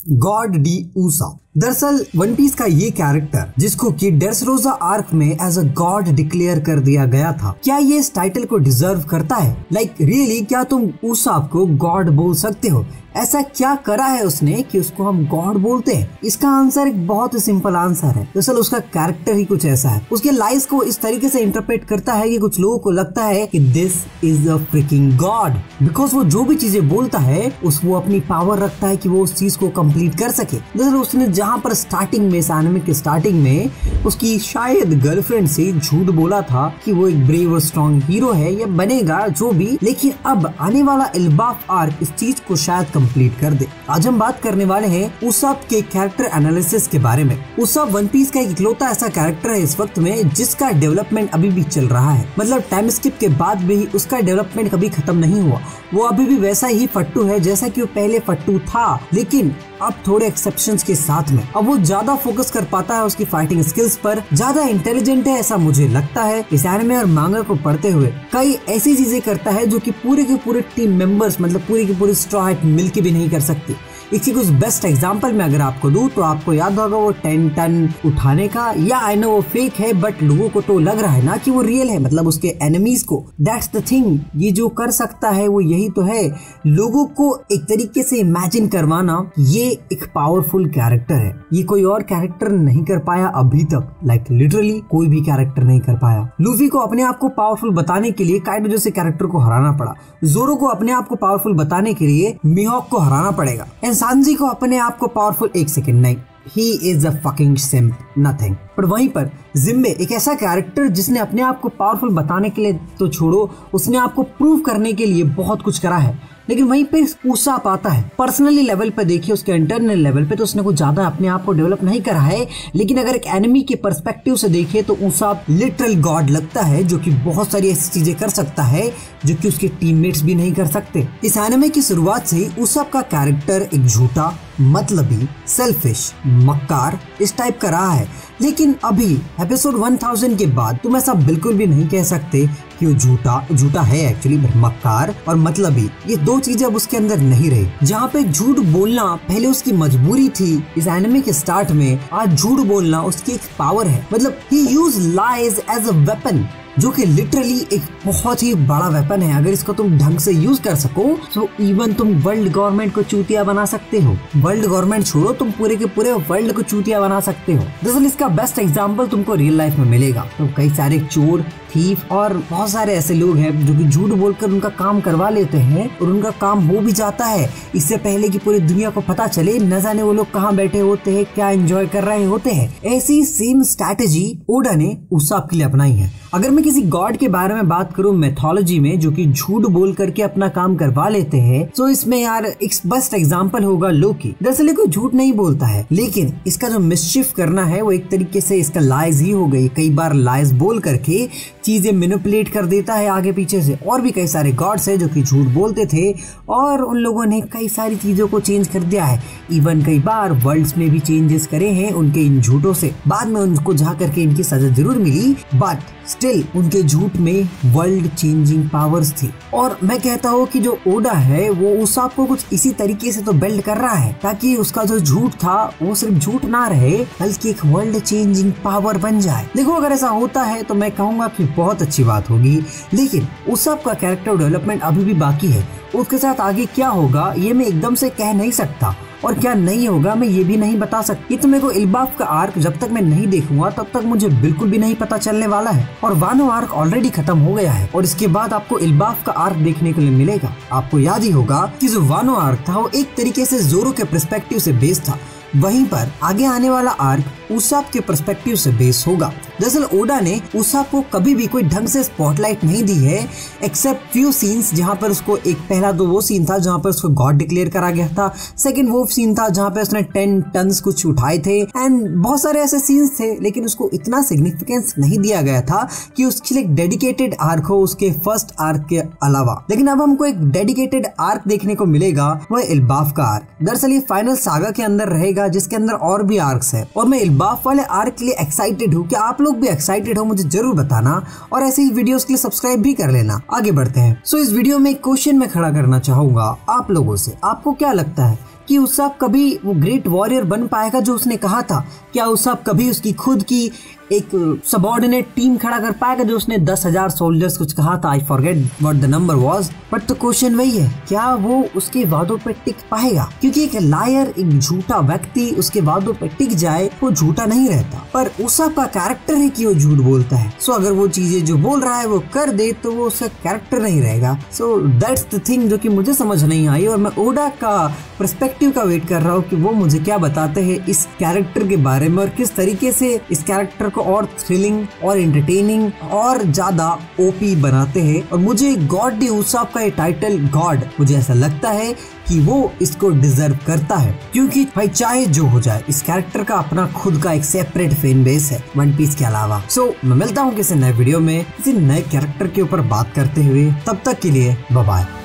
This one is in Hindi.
God D Usopp. दरअसल वन पीस का ये कैरेक्टर जिसको कि ड्रेसरोसा आर्क में एज अ गॉड डिक्लेयर कर दिया गया था, क्या ये इस टाइटल को डिजर्व करता है? लाइक रियली क्या तुम उसॉप को गॉड बोल सकते हो? ऐसा क्या करा है उसने कि उसको हम गॉड बोलते हैं? इसका आंसर एक बहुत ही सिंपल आंसर है। दरअसल उसका कैरेक्टर ही कुछ ऐसा है। उसके लाइफ को इस तरीके से इंटरप्रेट करता है कि कुछ लोगों को लगता है कि this is a fricking God, because वो जो भी चीजें बोलता है वो अपनी पावर रखता है कि वो उस चीज को कंप्लीट कर सके। दरअसल उसने जहाँ पर स्टार्टिंग में, इस एनिमे के स्टार्टिंग में उसकी शायद गर्लफ्रेंड से झूठ बोला था कि वो एक ब्रेव और स्ट्रॉन्ग हीरो है या बनेगा जो भी, लेकिन अब आने वाला इल्बाफ आर्क इस चीज को शायद कंप्लीट कर दे। आज हम बात करने वाले हैं उसॉप के कैरेक्टर एनालिसिस के बारे में। उसॉप वन पीस का एक इकलौता ऐसा कैरेक्टर है इस वक्त में जिसका डेवलपमेंट अभी भी चल रहा है। मतलब टाइम स्किप के बाद भी उसका डेवलपमेंट कभी खत्म नहीं हुआ। वो अभी भी वैसा ही फट्टू है जैसा कि वो पहले फट्टू था, लेकिन अब थोड़े एक्सेप्शंस के साथ में। अब वो ज्यादा फोकस कर पाता है उसकी फाइटिंग स्किल्स पर, ज्यादा इंटेलिजेंट है ऐसा मुझे लगता है। इस एनिमे और मांगा को पढ़ते हुए कई ऐसी चीजें करता है जो कि पूरे के पूरे टीम मेंबर्स, मतलब पूरी की पूरी स्ट्रॉ हैट मिलके भी नहीं कर सकती। इसकी कुछ बेस्ट एग्जांपल मैं अगर आपको दूं तो आपको याद होगा वो 10 टन उठाने का। या आई नो वो फेक है बट लोगों को तो लग रहा है ना कि वो रियल है, मतलब उसके एनिमीज को। दैट्स द थिंग, ये जो कर सकता है वो यही तो है, लोगों को एक तरीके से इमेजिन करवाना। ये एक पावरफुल कैरेक्टर है, ये कोई और कैरेक्टर नहीं कर पाया अभी तक। लाइक लिटरली कोई भी कैरेक्टर नहीं कर पाया। लूफी को अपने आप को पावरफुल बताने के लिए काइडो जैसे कैरेक्टर को हराना पड़ा। जोरो को अपने आप को पावरफुल बताने के लिए मिहोक को हराना पड़ेगा। सांजी को अपने आप को पावरफुल, एक सेकंड नहीं, he is a fucking simp, nothing. पर वहीं पर जिम्बे एक ऐसा कैरेक्टर जिसने अपने आप को पावरफुल बताने के लिए तो छोड़ो, उसने आपको प्रूव करने के लिए बहुत कुछ करा है। लेकिन वहीं पे उसॉप आता है। पर्सनली लेवल पे देखिए, उसके इंटरनल लेवल पे तो उसने कुछ ज्यादा अपने आप को डेवलप नहीं करा है, लेकिन अगर एक एनिमी के पर्सपेक्टिव से देखे तो उसॉप लिटरल गॉड लगता है, जो कि बहुत सारी ऐसी चीजें कर सकता है जो कि उसके टीममेट्स भी नहीं कर सकते। इस एनिमे की शुरुआत से ही उसॉप का कैरेक्टर एक झूठा, मतलबी, सेल्फिश, मक्कार इस टाइप का रहा है। लेकिन अभी एपिसोड 1000 के बाद तुम ऐसा बिल्कुल भी नहीं कह सकते कि वो झूठा है एक्चुअली। मक्कार और मतलबी ये दो चीजें अब उसके अंदर नहीं रही। जहाँ पे झूठ बोलना पहले उसकी मजबूरी थी इस एनिमे के स्टार्ट में, आज झूठ बोलना उसकी एक पावर है। मतलब he uses lies as a weapon, जो कि लिटरली एक बहुत ही बड़ा वेपन है। अगर इसको तुम ढंग से यूज कर सको तो इवन तुम वर्ल्ड गवर्नमेंट को चूतिया बना सकते हो। वर्ल्ड गवर्नमेंट छोड़ो, तुम पूरे के पूरे वर्ल्ड को चूतिया बना सकते हो। दरअसल इसका बेस्ट एग्जांपल तुमको रियल लाइफ में मिलेगा। तो कई सारे चोर, थीफ और बहुत सारे ऐसे लोग हैं जो कि झूठ बोलकर उनका काम करवा लेते हैं और उनका काम हो भी जाता है इससे पहले कि पूरी दुनिया को पता चले। न जाने वो लोग कहाँ बैठे होते हैं, क्या एंजॉय कर रहे होते हैं। ऐसी सेम स्ट्रैटेजी ओडा ने उसॉप के लिए अपनाई है। अगर मैं किसी गॉड के बारे में बात करूं मैथोलॉजी में जो कि झूठ बोल करके अपना काम करवा लेते हैं, तो इसमें यार एक बेस्ट एग्जांपल होगा लोकी। दरअसल कोई झूठ नहीं बोलता है, लेकिन इसका जो मिसचिफ करना है वो एक तरीके से इसका लाइज ही हो गई। कई बार लाइज बोल करके चीजें मैनिपुलेट कर देता है आगे पीछे से। और भी कई सारे गॉड्स है जो कि झूठ बोलते थे और उन लोगों ने कई सारी चीजों को चेंज कर दिया है। इवन कई बार वर्ल्ड्स में भी चेंजेस करे हैं उनके इन झूठों से। बाद में उनको जा करके इनकी सजा जरूर मिली, बट स्टिल उनके झूठ में वर्ल्ड चेंजिंग पावर्स थी। और मैं कहता हूँ कि जो ओडा है वो उसॉप को कुछ इसी तरीके से तो बिल्ड कर रहा है ताकि उसका जो झूठ था वो सिर्फ झूठ ना रहे बल्कि एक वर्ल्ड चेंजिंग पावर बन जाए। देखो अगर ऐसा होता है तो मैं कहूंगा कि बहुत अच्छी बात होगी, लेकिन उसॉप का कैरेक्टर डेवलपमेंट अभी भी बाकी है। उसके साथ आगे क्या होगा ये मैं एकदम से कह नहीं सकता, और क्या नहीं होगा मैं ये भी नहीं बता सकती। तो मेरे को इल्बाफ का आर्क जब तक मैं नहीं देखूंगा तब तक मुझे बिल्कुल भी नहीं पता चलने वाला है। और वानो आर्क ऑलरेडी खत्म हो गया है और इसके बाद आपको इल्बाफ का आर्क देखने के लिए मिलेगा। आपको याद ही होगा कि जो वानो आर्क था वो एक तरीके से जोरो के पर्सपेक्टिव से बेस्ड था, वहीं पर आगे आने वाला आर्क उसॉप के पर्सपेक्टिव से बेस होगा। दरअसल ओडा ने उसॉप को कभी भी कोई ढंग से स्पॉटलाइट नहीं दी है एक्सेप्ट फ्यू सीन्स, जहां पर उसको एक पहला तो वो सीन था जहां पर उसको गॉड डिक्लेयर करा गया था। सेकंड वो सीन था जहां पर उसने 10 टन्स कुछ उठाए थे एंड बहुत सारे ऐसे सीन्स थे, लेकिन उसको इतना सिग्निफिकेंस नहीं दिया गया था कि उसके लिए डेडिकेटेड आर्क हो उसके फर्स्ट आर्क के अलावा। लेकिन अब हमको एक डेडिकेटेड आर्क देखने को मिलेगा, वह इल्बाफ का आर्क। दरअसल ये फाइनल सागा के अंदर रहेगा जिसके अंदर और भी आर्क्स है और मैं इल्बाफ वाले आर्क के लिए एक्साइटेड हूँ। क्या आप लोग भी एक्साइटेड हो मुझे जरूर बताना और ऐसे ही वीडियोस के लिए सब्सक्राइब भी कर लेना। आगे बढ़ते हैं। इस वीडियो में एक क्वेश्चन मैं खड़ा करना चाहूंगा आप लोगों से। आपको क्या लगता है कि उसाप कभी वो ग्रेट वॉरियर बन पाएगा जो उसने कहा था? क्या उसाप कभी उसकी खुद की एक सबऑर्डिनेट टीम खड़ा कर पाएगा जो उसने 10,000 सोल्जर्स कुछ कहा था? I forget what the number was, but तो क्वेश्चन वही है, क्या वो उसके वादों पे टिक पाएगा? क्योंकि एक लायर, एक झूठा व्यक्ति उसके वादों पे टिक जाए वो झूठा नहीं रहता, पर उसाप का कैरेक्टर है कि वो झूठ बोलता है। सो अगर वो चीजें जो बोल रहा है वो कर दे तो वो उसका कैरेक्टर नहीं रहेगा। सो दैट्स द थिंग जो कि मुझे समझ नहीं आई, और मैं ओडा का पर्सपेक्टिव का वेट कर रहा हूँ कि वो मुझे क्या बताते हैं इस कैरेक्टर के बारे में और किस तरीके से इस कैरेक्टर को और थ्रिलिंग और एंटरटेनिंग और ज्यादा ओपी बनाते हैं। और मुझे गॉड डी उसाप का ये टाइटल गॉड, मुझे ऐसा लगता है कि वो इसको डिजर्व करता है, क्योंकि भाई चाहे जो हो जाए इस कैरेक्टर का अपना खुद का एक सेपरेट फैन बेस है वन पीस के अलावा। सो मैं मिलता हूँ किसी नए वीडियो में किसी नए कैरेक्टर के ऊपर बात करते हुए, तब तक के लिए बाय बाय।